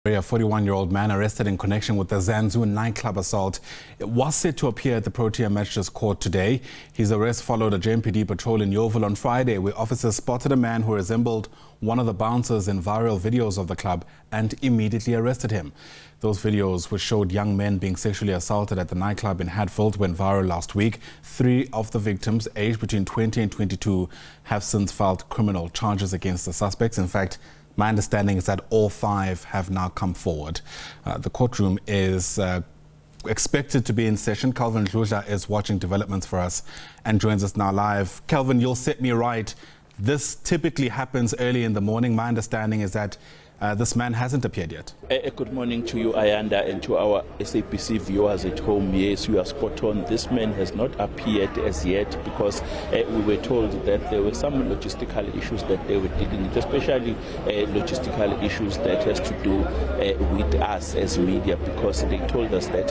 A 41-year-old man arrested in connection with the Zanzou Nightclub assault was set to appear at the Pretoria Magistrates Court today. His arrest followed a JMPD patrol in Yeoville on Friday, where officers spotted a man who resembled one of the bouncers in viral videos of the club and immediately arrested him. Those videos, which showed young men being sexually assaulted at the nightclub in Hatfield, went viral last week. 3 of the victims, aged between 20 and 22, have since filed criminal charges against the suspects. In fact, my understanding is that all 5 have now come forward. The courtroom is expected to be in session. Calvin Dludla is watching developments for us and joins us now live. Calvin, you'll set me right. This typically happens early in the morning. My understanding is that this man hasn't appeared yet. Good morning to you, Ayanda, and to our SABC viewers at home. Yes, you are spot on. This man has not appeared as yet because we were told that there were some logistical issues that they were dealing with, especially logistical issues that has to do with us as media, because they told us that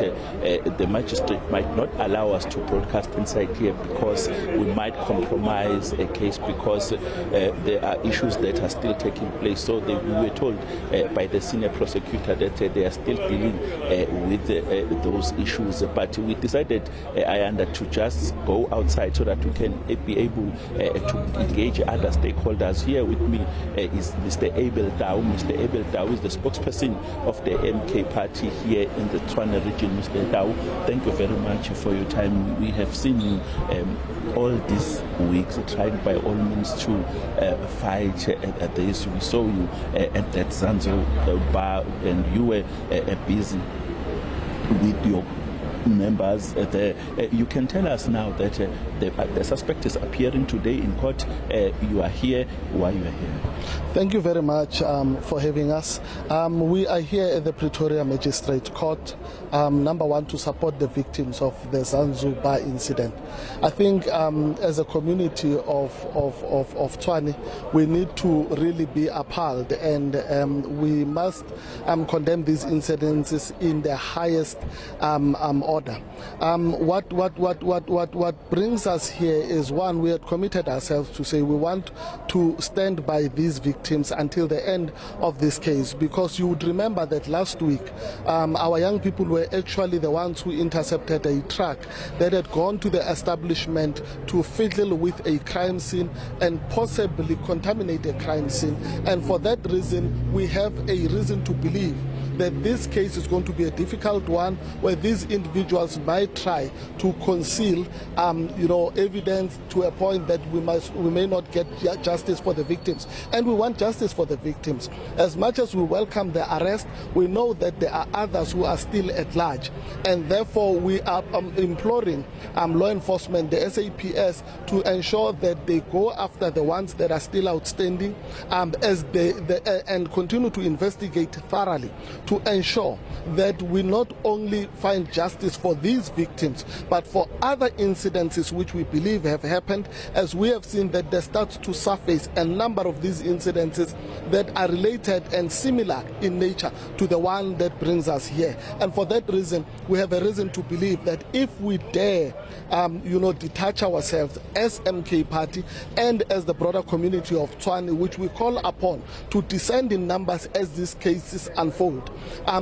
the magistrate might not allow us to broadcast inside here because we might compromise a case, because there are issues that are still taking place. So we were told by the senior prosecutor that they are still dealing with those issues, but we decided to just go outside so that we can be able to engage other stakeholders. Here with me is Mr. Abel Dao. Mr. Abel Dao is the spokesperson of the MK party here in the Tshwane region. Mr. Dao, thank you very much for your time. We have seen you all these weeks trying by all means to fight this. We saw you at that Zanzou bar, and you were busy with your members there. You can tell us now that the suspect is appearing today in court. You are here. Why you are here? Thank you very much for having us. We are here at the Pretoria Magistrates Court, number one, to support the victims of the Zanzou bar incident. I think as a community of Tshwane, we need to really be appalled, and we must condemn these incidences in the highest order. What brings us here is, one, we had committed ourselves to say we want to stand by these victims until the end of this case, because you would remember that last week our young people were actually the ones who intercepted a truck that had gone to the establishment to fiddle with a crime scene and possibly contaminate a crime scene, and for that reason we have a reason to believe that this case is going to be a difficult one, where these individuals might try to conceal evidence to a point that we may not get justice for the victims. And we want justice for the victims. As much as we welcome the arrest, we know that there are others who are still at large, and therefore we are imploring law enforcement, the SAPS, to ensure that they go after the ones that are still outstanding, and continue to investigate thoroughly, to ensure that we not only find justice for these victims, but for other incidences which we believe have happened, as we have seen that there starts to surface a number of these incidences that are related and similar in nature to the one that brings us here. And for that reason, we have a reason to believe that if we dare detach ourselves as MK party and as the broader community of Tshwane, which we call upon to descend in numbers as these cases unfold,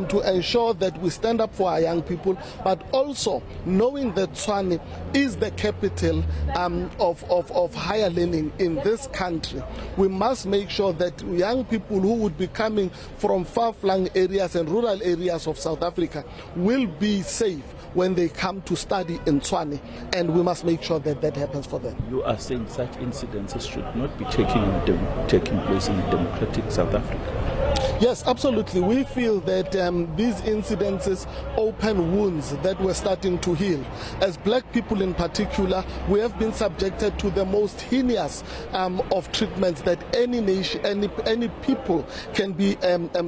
to ensure that we stand up for our young people, but also knowing that Tshwane is the capital of higher learning in this country, we must make sure that young people who would be coming from far-flung areas and rural areas of South Africa will be safe when they come to study in Tshwane, and we must make sure that that happens for them. You are saying such incidences should not be taking place in democratic South Africa? Yes, absolutely. We feel that these incidences open wounds that we're starting to heal. As black people in particular, we have been subjected to the most heinous of treatments that any nation, any people can be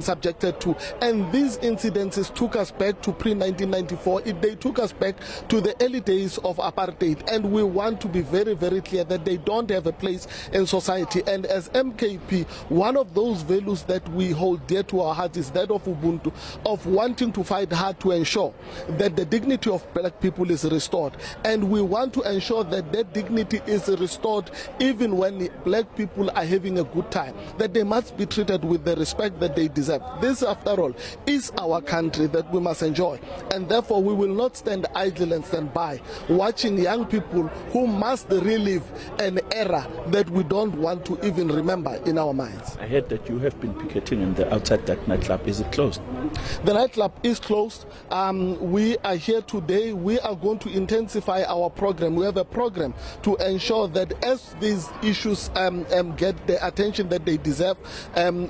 subjected to. And these incidences took us back to pre-1994. They took us back to the early days of apartheid. And we want to be very, very clear that they don't have a place in society. And as MKP, one of those values that we hold dear to our heart is that of Ubuntu, of wanting to fight hard to ensure that the dignity of black people is restored. And we want to ensure that that dignity is restored even when black people are having a good time, that they must be treated with the respect that they deserve. This, after all, is our country that we must enjoy. And therefore, we will not stand idle and stand by, watching young people who must relive an era that we don't want to even remember in our minds. I heard that you have been picketing outside that nightclub. Is it closed? The nightclub is closed. We are here today. We are going to intensify our program. We have a program to ensure that as these issues get the attention that they deserve,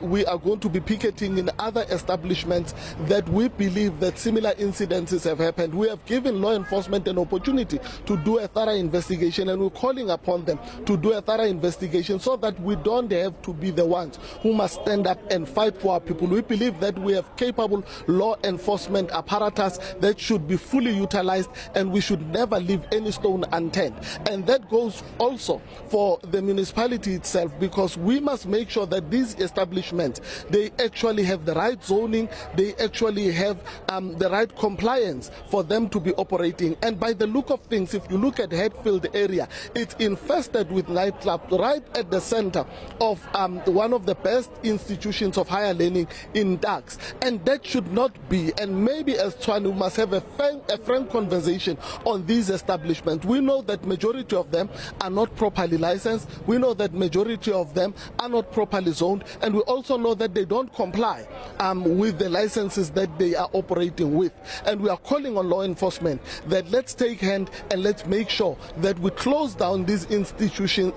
we are going to be picketing in other establishments that we believe that similar incidences have happened. We have given law enforcement an opportunity to do a thorough investigation, and we're calling upon them to do a thorough investigation so that we don't have to be the ones who must stand up and fight for our people. We believe that we have capable law enforcement apparatus that should be fully utilized, and we should never leave any stone unturned. And that goes also for the municipality itself, because we must make sure that these establishments, they actually have the right zoning, they actually have the right compliance for them to be operating. And by the look of things, if you look at Hatfield area, it's infested with nightclubs right at the center of one of the best institutions of higher learning in Dax. And that should not be. And maybe as Tshwane, we must have a frank conversation on these establishments. We know that majority of them are not properly licensed. We know that majority of them are not properly zoned. And we also know that they don't comply with the licenses that they are operating with. And we are calling on law enforcement that let's take hand and let's make sure that we close down these institutions,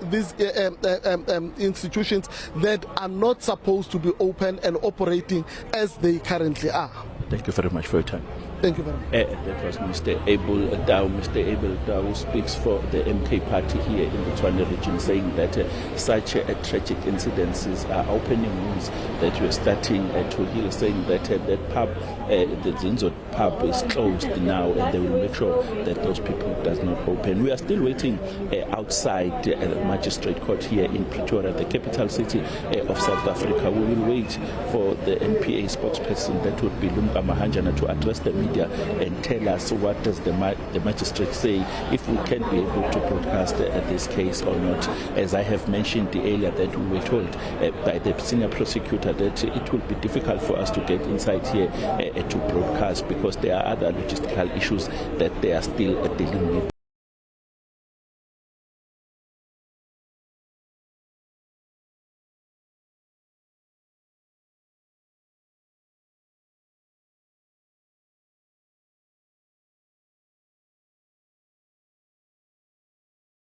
institutions that are not supposed to be open and operating as they currently are. Thank you very much for your time. Thank you very much. That was Mr. Abel Dow. Mr. Abel Dow, who speaks for the MK party here in the Tshwane region, saying that such tragic incidences are opening wounds that we're starting to heal, saying that that pub, the Zanzou pub, is closed now, and they will make sure that those people does not open. We are still waiting outside the Magistrate Court here in Pretoria, the capital city of South Africa. We will wait for the NPA spokesperson, that would be Lumka Mahanjana, to address the media and tell us what does the magistrate say, if we can be able to broadcast this case or not. As I have mentioned earlier, that we were told by the senior prosecutor that it will be difficult for us to get inside here to broadcast, because there are other logistical issues that they are still dealing with.